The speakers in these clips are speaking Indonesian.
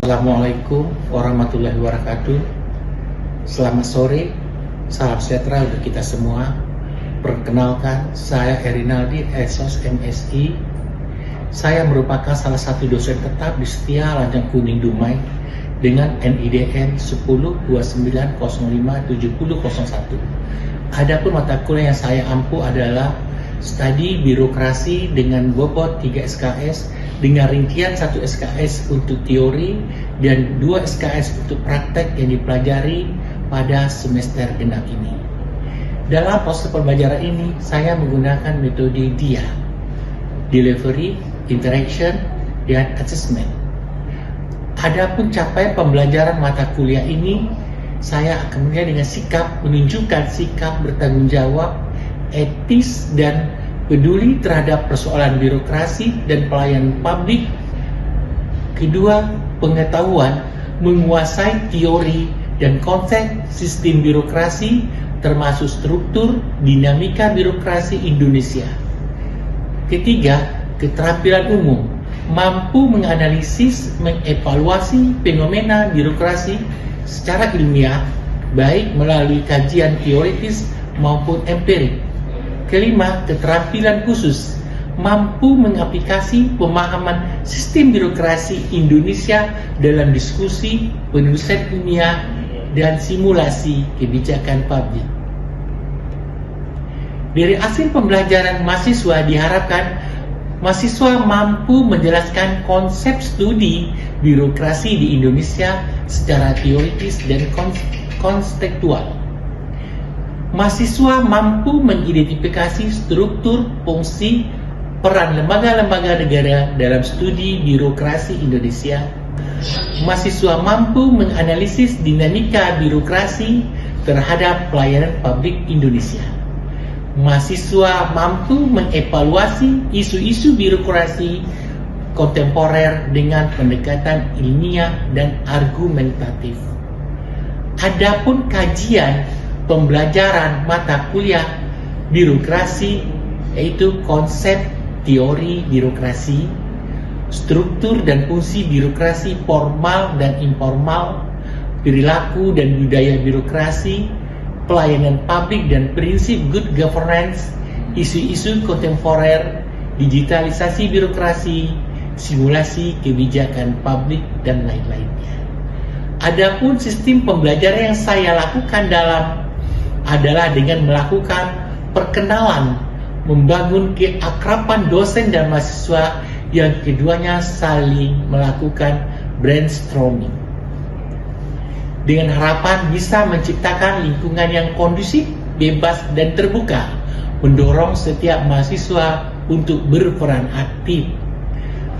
Assalamualaikum warahmatullahi wabarakatuh. Selamat sore, salam sejahtera untuk kita semua. Perkenalkan, saya Erinaldi, Esos MSI. Saya merupakan salah satu dosen tetap di Setia Lanjang Kuning Dumai dengan NIDN 1029057001. Adapun mata kuliah yang saya ampu adalah Studi Birokrasi dengan bobot 3 SKS dengan rincian 1 SKS untuk teori dan 2 SKS untuk praktek yang dipelajari pada semester genap ini. Dalam proses pembelajaran ini, saya menggunakan metode DIA, Delivery, Interaction, dan Assessment. Adapun capaian pembelajaran mata kuliah ini, saya akan menilai dengan sikap menunjukkan sikap bertanggung jawab, etis, dan peduli terhadap persoalan birokrasi dan pelayanan publik. Kedua, pengetahuan menguasai teori dan konsep sistem birokrasi termasuk struktur dinamika birokrasi Indonesia. Ketiga, keterampilan umum mampu menganalisis, mengevaluasi fenomena birokrasi secara ilmiah baik melalui kajian teoritis maupun empirik. Kelima, keterampilan khusus mampu mengaplikasi pemahaman sistem birokrasi Indonesia dalam diskusi, penulisan ilmiah, dan simulasi kebijakan publik. Dari hasil pembelajaran mahasiswa diharapkan mahasiswa mampu menjelaskan konsep studi birokrasi di Indonesia secara teoritis dan konseptual. Mahasiswa mampu mengidentifikasi struktur, fungsi, peran lembaga-lembaga negara dalam studi birokrasi Indonesia. Mahasiswa mampu menganalisis dinamika birokrasi terhadap pelayanan publik Indonesia. Mahasiswa mampu mengevaluasi isu-isu birokrasi kontemporer dengan pendekatan ilmiah dan argumentatif. Adapun kajian pembelajaran mata kuliah birokrasi yaitu konsep teori birokrasi, struktur dan fungsi birokrasi formal dan informal, perilaku dan budaya birokrasi, pelayanan publik dan prinsip good governance, isu-isu kontemporer, digitalisasi birokrasi, simulasi kebijakan publik, dan lain-lainnya. Adapun sistem pembelajaran yang saya lakukan adalah dengan melakukan perkenalan, membangun keakraban dosen dan mahasiswa, yang keduanya saling melakukan brainstorming dengan harapan bisa menciptakan lingkungan yang kondusif, bebas, dan terbuka, mendorong setiap mahasiswa untuk berperan aktif.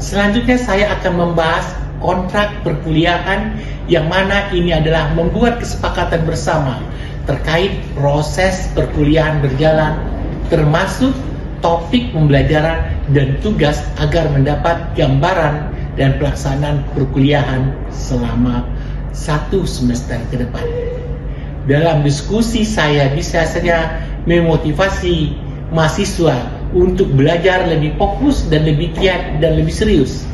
Selanjutnya saya akan membahas kontrak perkuliahan, yang mana ini adalah membuat kesepakatan bersama terkait proses perkuliahan berjalan, termasuk topik pembelajaran dan tugas agar mendapat gambaran dan pelaksanaan perkuliahan selama 1 semester ke depan. Dalam diskusi saya bisa saja memotivasi mahasiswa untuk belajar lebih fokus dan lebih giat dan lebih serius.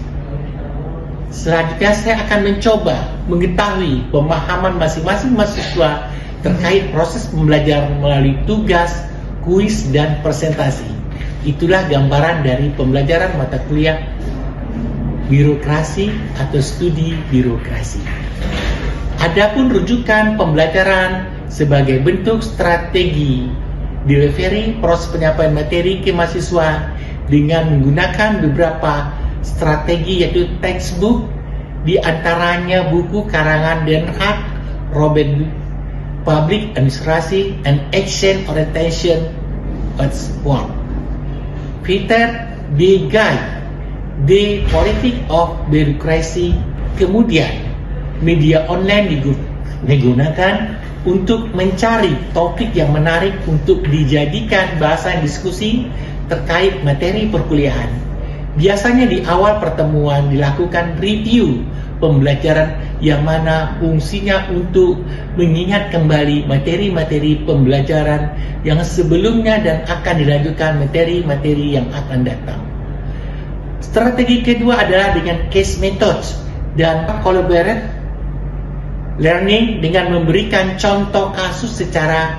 Selanjutnya saya akan mencoba mengetahui pemahaman masing-masing mahasiswa terkait proses pembelajaran melalui tugas, kuis, dan presentasi. Itulah gambaran dari pembelajaran mata kuliah birokrasi atau studi birokrasi. Adapun rujukan pembelajaran sebagai bentuk strategi delivery proses penyampaian materi ke mahasiswa dengan menggunakan beberapa strategi yaitu textbook, di antaranya buku karangan Den Haag, Robert Public Administration and Action Orientation Work, Peter B. Guide, The Politics of Bureaucracy. Kemudian media online digunakan untuk mencari topik yang menarik untuk dijadikan bahasan diskusi terkait materi perkuliahan. Biasanya di awal pertemuan dilakukan review pembelajaran yang mana fungsinya untuk mengingat kembali materi-materi pembelajaran yang sebelumnya dan akan dilanjutkan materi-materi yang akan datang. Strategi kedua adalah dengan case method dan collaborate learning dengan memberikan contoh kasus secara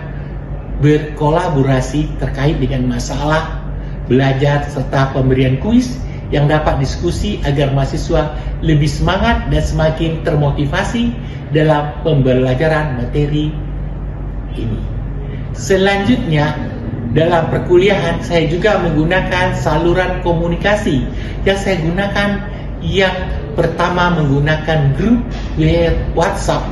berkolaborasi terkait dengan masalah belajar serta pemberian kuis yang dapat diskusi agar mahasiswa lebih semangat dan semakin termotivasi dalam pembelajaran materi ini. Selanjutnya, dalam perkuliahan saya juga menggunakan saluran komunikasi yang saya gunakan. Yang pertama menggunakan grup WhatsApp,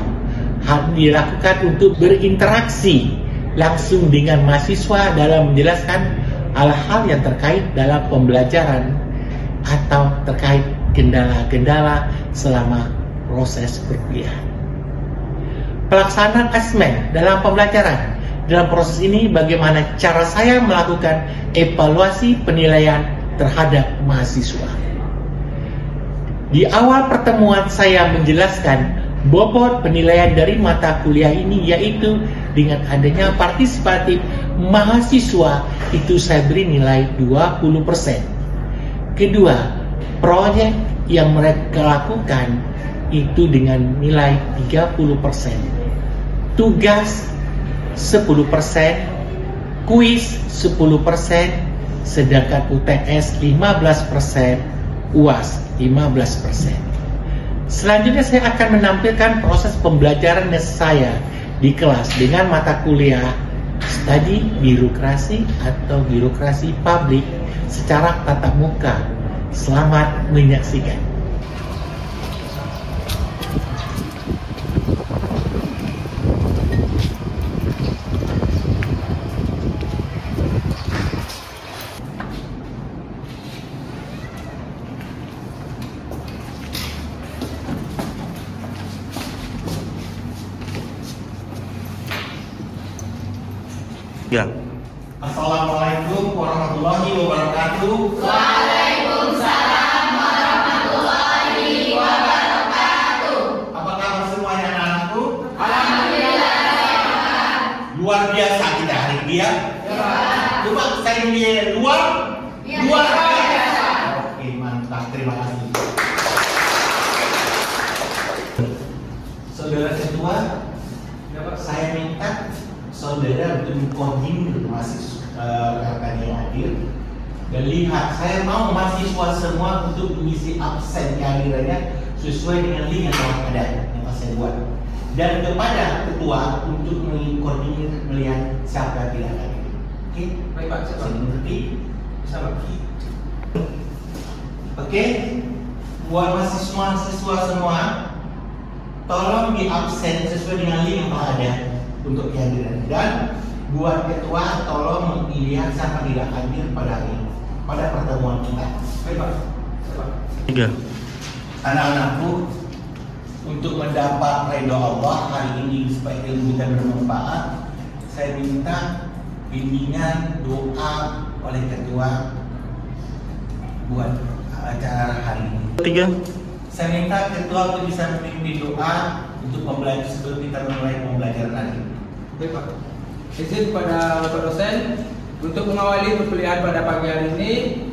hal dilakukan untuk berinteraksi langsung dengan mahasiswa dalam menjelaskan hal-hal yang terkait dalam pembelajaran atau terkait kendala-kendala selama proses perkuliahan. Pelaksanaan asesmen dalam pembelajaran. Dalam proses ini bagaimana cara saya melakukan evaluasi penilaian terhadap mahasiswa. Di awal pertemuan saya menjelaskan bobot penilaian dari mata kuliah ini, yaitu dengan adanya partisipatif mahasiswa itu saya beri nilai 20%. Kedua, proyek yang mereka lakukan itu dengan nilai 30%. Tugas 10%, kuis 10%, sedangkan UTS 15%, UAS 15%. Selanjutnya saya akan menampilkan proses pembelajaran saya di kelas dengan mata kuliah studi birokrasi atau birokrasi publik secara tatap muka. Selamat menyaksikan. Ya. Assalamualaikum warahmatullahi wabarakatuh. Waalaikumsalam warahmatullahi wabarakatuh. Apa kabar semuanya anak-anakku? Alhamdulillah sehat. Luar biasa kita hari ini ya. Coba saya lihat luar biasa. Oke, mantap. Terima kasih. Saudara ketua, saya minta saudara untuk mengkoordinir rekan yang hadir dan lihat, saya mau mahasiswa semua untuk mengisi absen kehadirannya sesuai dengan link yang telah ada yang saya buat, dan kepada ketua untuk mengkoordinir melihat siapa yang tidak hadir. Oke, baik Pak, saya mengerti. Bisa Pak. Oke, buat mahasiswa semua, tolong di absen sesuai dengan link yang telah ada untuk kehadiran, dan buat ketua tolong melihat siapa tidak hadir pada hari ini, pada pertemuan kita. Baik Pak. Tiga. Anak-anakku, untuk mendapat ridho Allah hari ini supaya ilmu kita bermanfaat, saya minta bimbingan doa oleh ketua buat acara hari ini. Tiga. Saya minta ketua untuk bisa memimpin doa untuk pembelajaran sebelum kita memulai pembelajaran hari ini. Baik Pak, izin kepada Bapak dosen untuk mengawali perkuliahan pada pagi hari ini.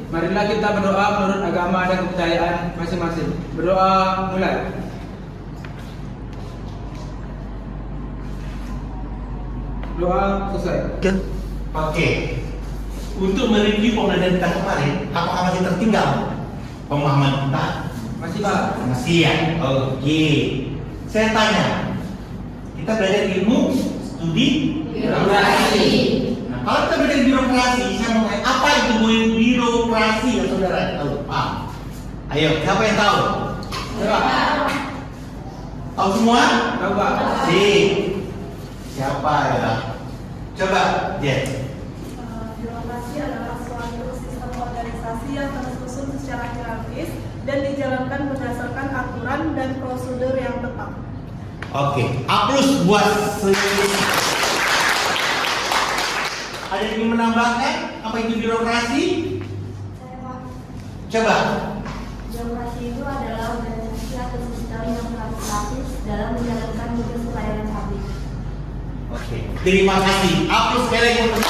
Marilah kita berdoa menurut agama dan kepercayaan masing-masing. Berdoa mulai. Doa selesai. Tiga. Oke. Untuk mereview pembelajaran kita kemarin, apakah masih tertinggal pemahaman kita? Masih Pak. Masih ya? Oke. Saya tanya, kita belajar ilmu studi Birokrasi. Nah, kalau kita belajar birokrasi, saya mau tanya, apa itu birokrasi ya saudara? Tahu? Paham? Ayo, siapa yang tahu? Pak. Tahu semua? Tahu Pak. Siapa ya? Coba, Jen. Birokrasi adalah suatu sistem organisasi yang tersusun secara hierarkis dan dijalankan berdasarkan aturan dan prosedur yang tetap. Oke, aplaus buat ada yang ingin menambahkan apa itu birokrasi? Saya Pak, Coba. birokrasi itu adalah organisasi atau sistem yang fakultatif dalam menjalankan tugas pelayanan publik. Oke, terima kasih. Aplaus sekali lagi untuk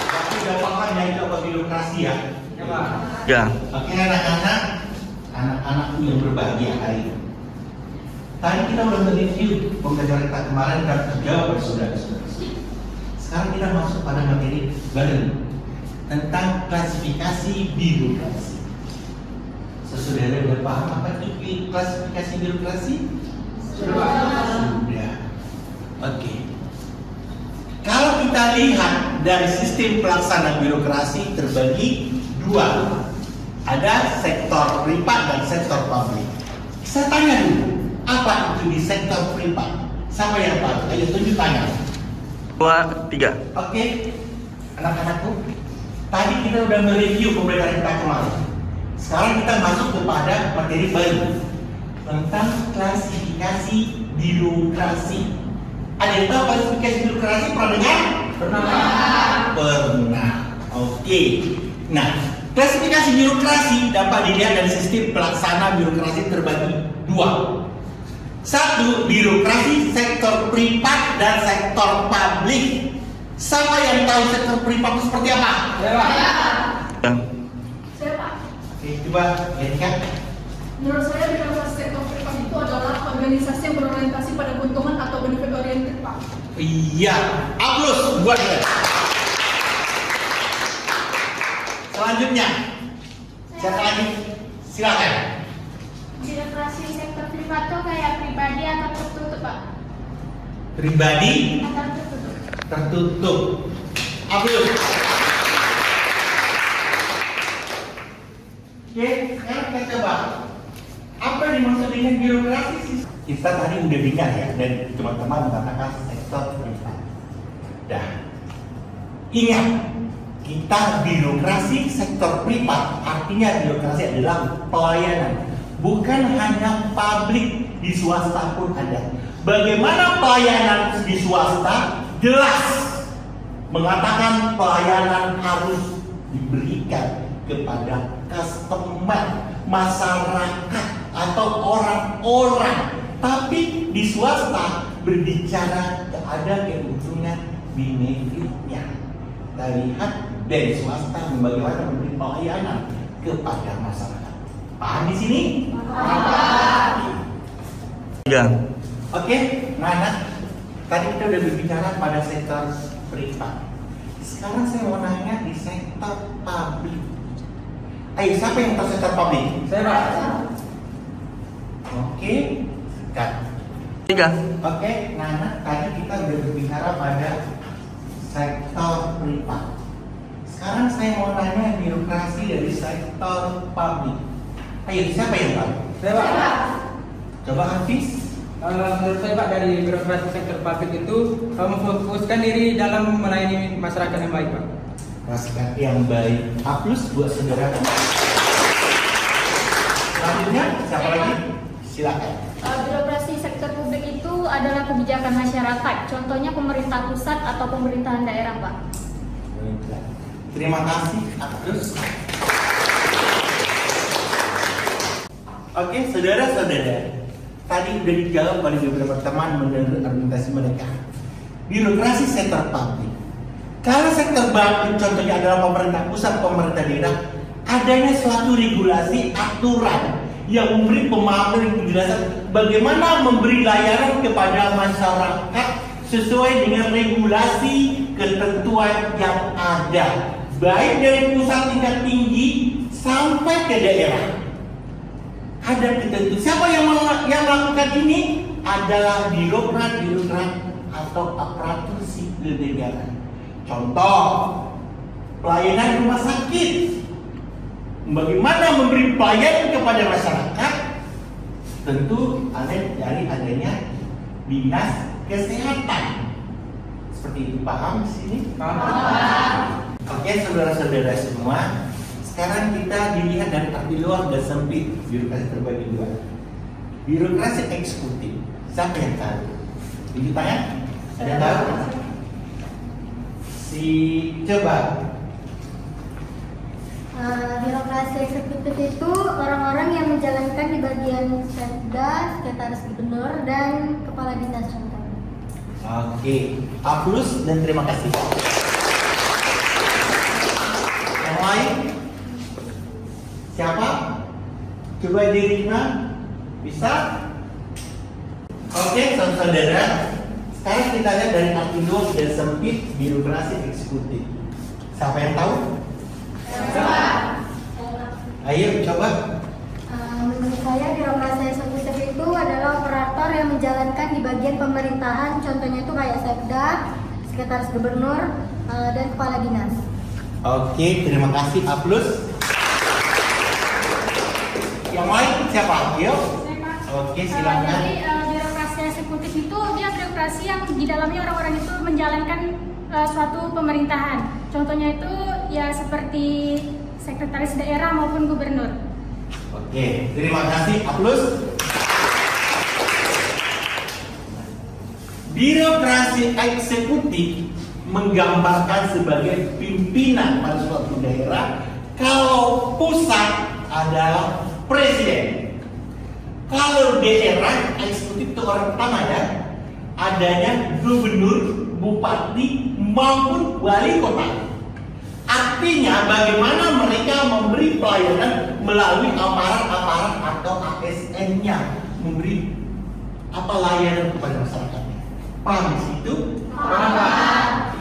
tapi udah paham ya itu apa birokrasi ya? Ya Pak. Ya. Oke anak-anak, anak-anakku yang berbahagia hari ini. Tadi kita udah nge-review pembelajaran kita kemarin dan terjawab oleh saudara-saudara. Sekarang kita masuk pada materi baru tentang klasifikasi birokrasi. Saudara udah paham apa itu klasifikasi birokrasi? Sudah. Oke. Kalau kita lihat dari sistem pelaksana birokrasi terbagi dua. Ada sektor privat dan sektor publik. Saya tanya dulu, apa itu di sektor privat? Siapa yang tahu? Ayo tunjuk tangan. 2, 3. Oke, anak-anakku. Tadi kita udah mereview pembelajaran kita kemarin. Sekarang kita masuk kepada materi baru tentang klasifikasi birokrasi. Ada yang tahu klasifikasi birokrasi? Pernah dengar? Pernah. Pernah. Oke. Nah, klasifikasi birokrasi dapat dilihat dari sistem pelaksana birokrasi terbagi dua. Satu, birokrasi sektor privat dan sektor publik. Siapa yang tahu sektor privat itu seperti apa? Ya, Pak. Ya. Saya Pak, Oke, coba lihat. menurut saya birokrasi sektor privat itu adalah organisasi yang berorientasi pada keuntungan atau benefit oriented Pak. Iya, aplaus buat dia. Selanjutnya, siapa lagi? Silakan. Birokrasi sektor privat tuh kayak pribadi atau tertutup, Pak? Pribadi Atau tertutup. tertutup. Aplaus. Oke, sekarang kita coba. Apa yang dimaksud dengan birokrasi sih? Kita tadi udah dengar ya, dan teman-teman mengatakan sektor privat. Dah. Ingat, kita birokrasi sektor privat, artinya birokrasi adalah pelayanan. Bukan hanya publik, di swasta pun ada. Bagaimana pelayanan di swasta? Jelas mengatakan pelayanan harus diberikan kepada customer, masyarakat atau orang-orang. Tapi di swasta berbicara ada keuntungan benefitnya. Kita lihat dari swasta bagaimana memberi pelayanan kepada masyarakat. Paham di sini? Paham. 3. Oke, Nana. Tadi kita udah berbicara pada sektor privat. Sekarang saya mau nanya di sektor publik. Ayo, siapa yang tahu sektor publik? Saya, Pak. Oke, sekat. 3. Oke, Nana. Tadi kita udah berbicara pada sektor privat. Sekarang saya mau nanya birokrasi dari sektor publik. Ayo, siapa yang tahu? Saya, Pak. Coba Hafiz. Menurut saya, Pak, dari birokrasi sektor publik itu memfokuskan diri dalam melayani masyarakat yang baik, Pak. Masyarakat yang baik. Aplaus buat saudara. Selanjutnya, siapa lagi? Silakan. Birokrasi sektor publik itu adalah kebijakan masyarakat. Contohnya pemerintah pusat atau pemerintahan daerah, Pak. Terima kasih, Aplaus. Oke, saudara-saudara. Tadi sudah dijawab oleh beberapa teman menurut argumentasi mereka. Birokrasi sektor publik. Kalau sektor publik contohnya adalah pemerintah pusat, pemerintah daerah, adanya suatu regulasi aturan yang memberi pemahaman dan penjelasan bagaimana memberi layanan kepada masyarakat sesuai dengan regulasi ketentuan yang ada, baik dari pusat tingkat tinggi sampai ke daerah. Ada ketentuan. Siapa yang melakukan ini? Adalah birokrat atau aparatur sipil negara. Contoh, pelayanan rumah sakit. Bagaimana memberi pelayanan kepada masyarakat? Tentu ada dari adanya dinas kesehatan. Seperti itu, paham di sini? Paham. Oke, saudara-saudara semua. Sekarang kita dilihat dari arti luar dan sempit. Birokrasi terbagi dua. Birokrasi eksekutif. Siapa yang tahu? Tunjuk tangan. Ada yang tahu? Coba. Birokrasi eksekutif itu orang-orang yang menjalankan di bagian Sekda, sekretaris gubernur, dan kepala dinas contohnya. Oke, aplaus dan terima kasih. Yang lain? Siapa? Coba diterima. Bisa? Oke, saudara. Sekarang kita lihat dari arti luas dan sempit birokrasi eksekutif. Siapa yang tahu? Ayo coba. Menurut saya birokrasi eksekutif itu adalah operator yang menjalankan di bagian pemerintahan, contohnya itu kayak sekda, sekretaris gubernur, dan kepala dinas. Oke, terima kasih. A+. Yang lain siapa? Yuk. Oke, silakan. Jadi birokrasi eksekutif itu dia birokrasi yang di dalamnya orang-orang itu menjalankan suatu pemerintahan. Contohnya itu ya seperti sekretaris daerah maupun gubernur. Oke, terima kasih. A+. Birokrasi eksekutif menggambarkan sebagai pimpinan pada suatu daerah. Kalau pusat adalah presiden. Kalau daerah eksekutif itu orang pertama ya, adanya gubernur, bupati maupun wali kota. Artinya bagaimana mereka memberi pelayanan melalui aparat-aparat atau ASN-nya, memberi apa layanan kepada masyarakatnya. Paham di situ? Paham.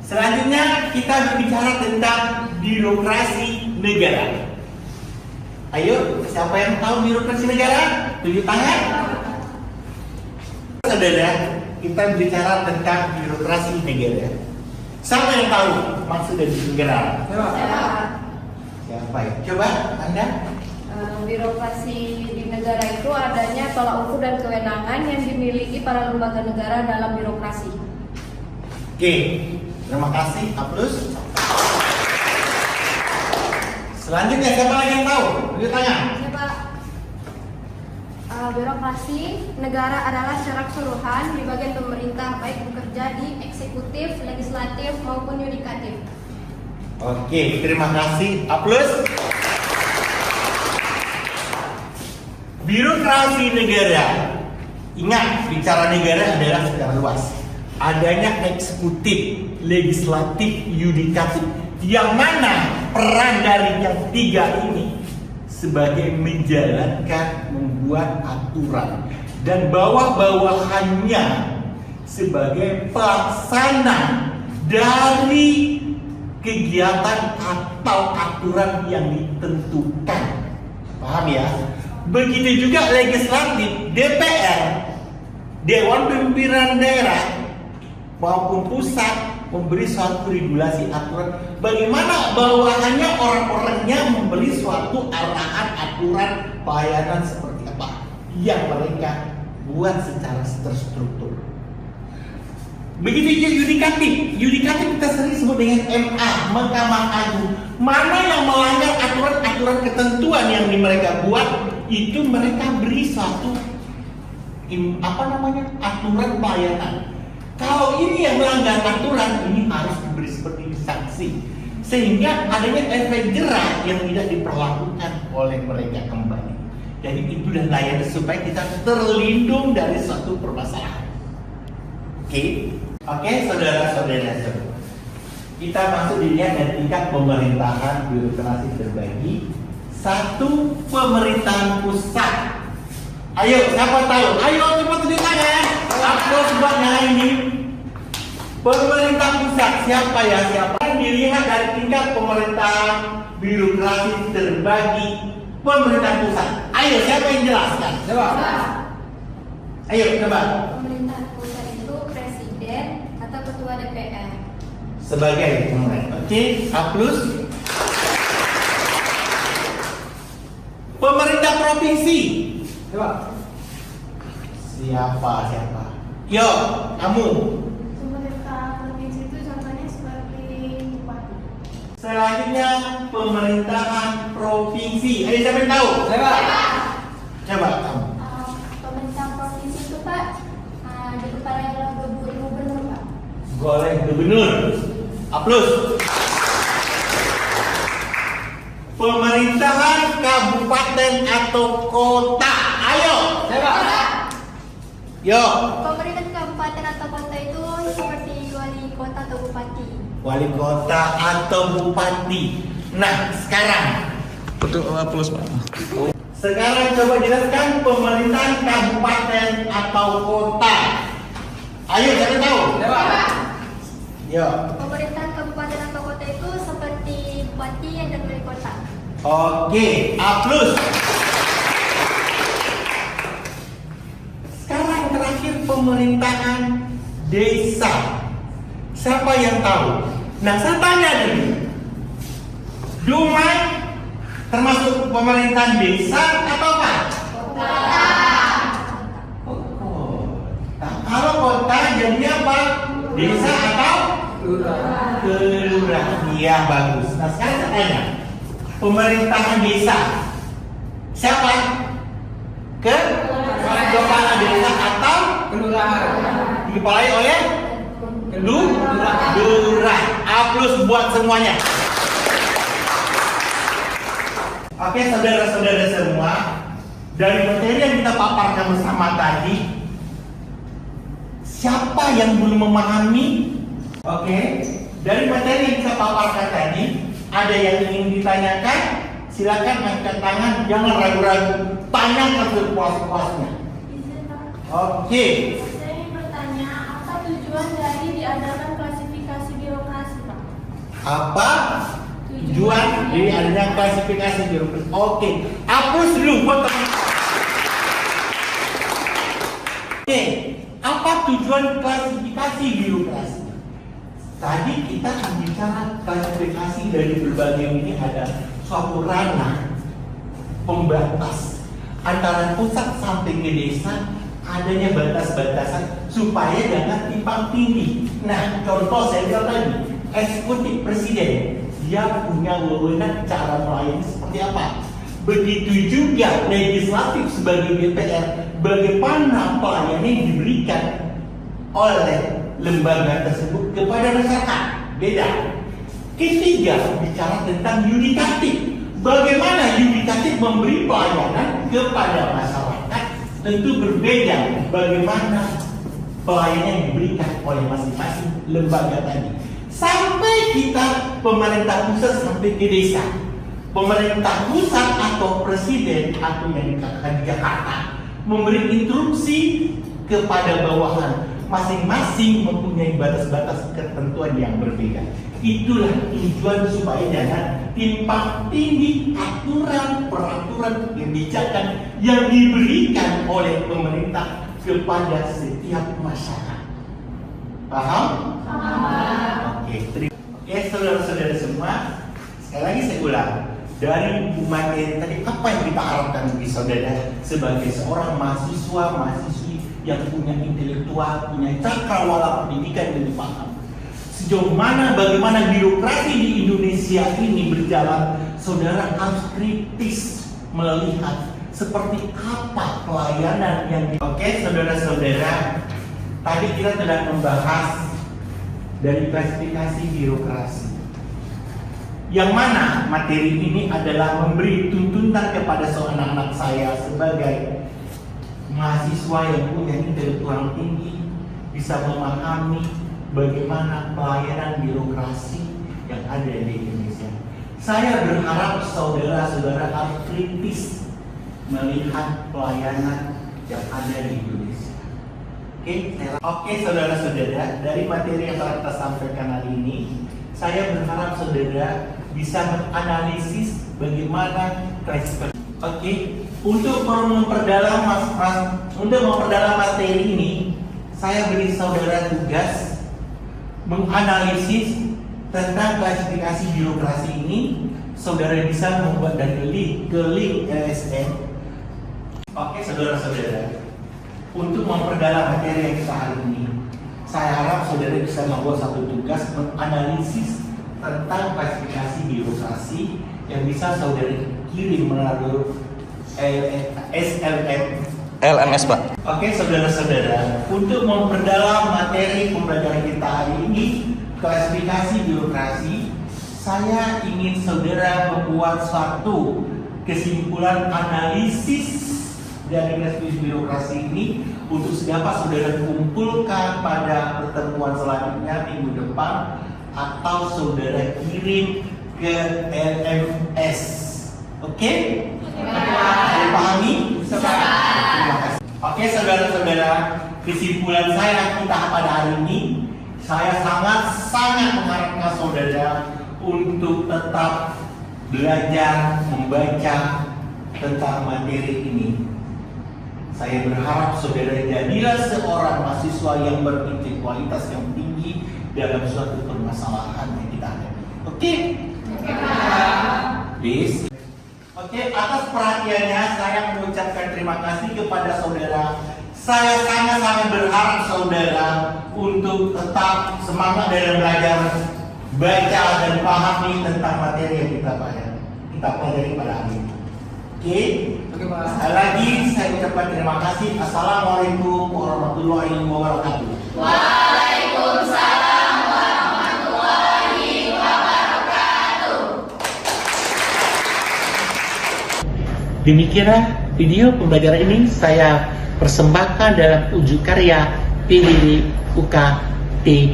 Selanjutnya kita berbicara tentang birokrasi negara. Ayo, siapa yang tahu birokrasi negara? Tunjuk tangan. Saudara, kita berbicara tentang birokrasi negara. Siapa yang tahu maksud dari negara? Siapa ya? Coba Anda. Birokrasi di negara itu adanya tolak ukur dan kewenangan yang dimiliki para lembaga negara dalam birokrasi. Oke, terima kasih. A+. Selanjutnya siapa lagi yang tahu? Tunjuk tangan. Siapa? Birokrasi negara adalah secara keseluruhan di bagian pemerintah, baik bekerja di eksekutif, legislatif maupun yudikatif. Oke, terima kasih. A+. Birokrasi negara. Ingat, bicara negara adalah secara luas. Adanya eksekutif, legislatif, yudikatif. Yang mana peran dari yang tiga ini sebagai menjalankan, membuat aturan, dan bawah-bawahannya sebagai pelaksana dari kegiatan atau aturan yang ditentukan. Paham ya? Begitu juga legislatif, DPR, Dewan Pimpinan Daerah maupun pusat memberi suatu regulasi aturan. Bagaimana bawahannya orang-orangnya memberi suatu arahan aturan pelayanan seperti apa yang mereka buat secara terstruktur. Begitu juga yudikatif. Yudikatif kita sering sebut dengan MA, Mahkamah Agung. Mana yang melanggar aturan-aturan ketentuan yang mereka buat, itu mereka beri suatu aturan pelayanan. Kalau ini yang melanggar aturan, ini harus diberi seperti sanksi, sehingga adanya efek jerah yang tidak diperlakukan oleh mereka kembali. Jadi itulah layanan supaya kita terlindung dari suatu permasalahan. Oke, saudara-saudara. Kita masuk dilihat dari tingkat pemerintahan birokrasi terbagi. Satu, pemerintahan pusat. Ayo, siapa tahu? Ayo cepat tunjuk tangan. Aku sebabnya ini. Pemerintah pusat siapa ya? Siapa yang dilihat dari tingkat pemerintahan birokrasi terbagi pemerintah pusat? Ayo, siapa yang jelaskan? Coba. Ayo, coba. Pemerintahan pusat itu presiden atau ketua DPR. Sebagai pemerintah. Oke, A+. Pemerintah provinsi. Coba. Siapa? Yo, kamu. Pemerintah provinsi itu contohnya seperti bupati. Selanjutnya pemerintahan provinsi. Ayo siapa yang tahu? Coba kamu. Pemerintah provinsi itu Pak, di kepala gubernur Pak. Boleh gubernur. A+. Pemerintahan kabupaten atau kota. Ayo. Yo. Pemerintah kabupaten atau kota itu seperti wali kota atau bupati. Wali kota atau bupati. Nah, sekarang Betul, plus Pak. Sekarang coba jelaskan pemerintahan kabupaten atau kota. Ayo, siapa tahu? Yo. Pemerintahan kabupaten atau kota itu seperti bupati dan wali kota. Oke, A+. Sekarang terakhir pemerintahan desa. Siapa yang tahu? Nah, saya tanya dulu. Dumai termasuk pemerintahan desa atau apa? Kota. Nah, kalau kota jadinya apa? Desa atau? Kelurahan. Iya, bagus. Nah, sekarang saya tanya. Pemerintahan desa. Siapa? Kepala desa atau Kelurahan. dikepalai oleh lurah. A+ buat semuanya. Oke, saudara-saudara semua, dari materi yang kita paparkan bersama tadi, siapa yang belum memahami? Oke, dari materi yang kita paparkan tadi, ada yang ingin ditanyakan? Silakan angkat tangan, jangan ragu-ragu, tanyakan sepuas-puasnya. Oke. Saya ingin bertanya, apa tujuan dari diadakan klasifikasi birokrasi, Pak? Apa tujuan dari adanya klasifikasi birokrasi? Oke, hapus dulu buat teman. Oke, apa tujuan klasifikasi birokrasi? Tadi kita bicara klasifikasi dari berbagai ini ada suatu ranah pembatas antara pusat sampai ke desa, adanya batas-batasan supaya jangan timpang tindih. Nah, contoh saya bilang tadi, eksekutif presiden dia punya wewenang cara melayani seperti apa. Begitu juga legislatif sebagai DPR, bagaimana pelayanan yang diberikan oleh lembaga tersebut kepada masyarakat. Beda. Ketiga, bicara tentang yudikatif. Bagaimana yudikatif memberi pelayanan kepada masyarakat, tentu berbeda bagaimana pelayanan yang diberikan oleh masing-masing lembaga tadi. Sampai kita pemerintah pusat sampai ke desa. Pemerintah pusat atau presiden atau yang dikatakan di Jakarta memberi instruksi kepada bawahan, masing-masing mempunyai batas-batas ketentuan yang berbeda. Itulah tujuan supaya jangan timpang tindih aturan, peraturan, kebijakan yang diberikan oleh pemerintah kepada setiap masyarakat. Paham? Oke, saudara-saudara semua, sekali lagi saya ulang. Dari materi tadi, apa yang kita harapkan bagi saudara sebagai seorang mahasiswi yang punya intelektual, punya cakrawala pendidikan yang dipaham. Sejauh mana bagaimana birokrasi di Indonesia ini berjalan, saudara harus kritis melihat seperti apa pelayanan yang Oke, saudara-saudara, tadi kita sedang membahas dari klasifikasi birokrasi. Yang mana materi ini adalah memberi tuntunan kepada seorang anak saya sebagai mahasiswa yang punya intelektual tinggi, bisa memahami bagaimana pelayanan birokrasi yang ada di Indonesia. Saya berharap saudara-saudara harus kritis melihat pelayanan yang ada di Indonesia. Oke, saudara-saudara, dari materi yang telah kita sampaikan hari ini, saya berharap saudara bisa menganalisis bagaimana klasifikasi. Oke, untuk memperdalam materi ini, saya beri saudara tugas menganalisis tentang klasifikasi birokrasi ini. Saudara bisa membuat dari link ke link LSM. Oke, saudara-saudara, untuk memperdalam materi yang kita hari ini, saya harap saudara bisa membuat satu tugas menganalisis tentang klasifikasi birokrasi yang bisa saudara kirim melalui LMS, Pak. Oke, saudara-saudara, untuk memperdalam materi pembelajaran kita hari ini, klasifikasi birokrasi, saya ingin saudara membuat suatu kesimpulan analisis dari klasifikasi birokrasi ini untuk dapat saudara kumpulkan pada pertemuan selanjutnya minggu depan atau saudara kirim ke LMS. Oke? Dipahami? Terima kasih. Oke saudara-saudara, kesimpulan saya kita pada hari ini, saya sangat mengharapkan saudara untuk tetap belajar membaca tentang materi ini. Saya berharap saudara jadilah seorang mahasiswa yang berintelektualitas yang tinggi dalam suatu permasalahan yang kita hadapi. Oke? Bis. Oke, atas perhatiannya saya mengucapkan terima kasih kepada saudara. Saya sangat berharap saudara untuk tetap semangat dalam belajar, baca dan pahami tentang materi yang kita pelajari pada hari ini. Oke? Sekali lagi saya ucapkan terima kasih. Assalamualaikum warahmatullahi wabarakatuh. Waalaikumsalam warahmatullahi wabarakatuh. Demikianlah video pembelajaran ini saya persembahkan dalam ujuk karya PBB UKT.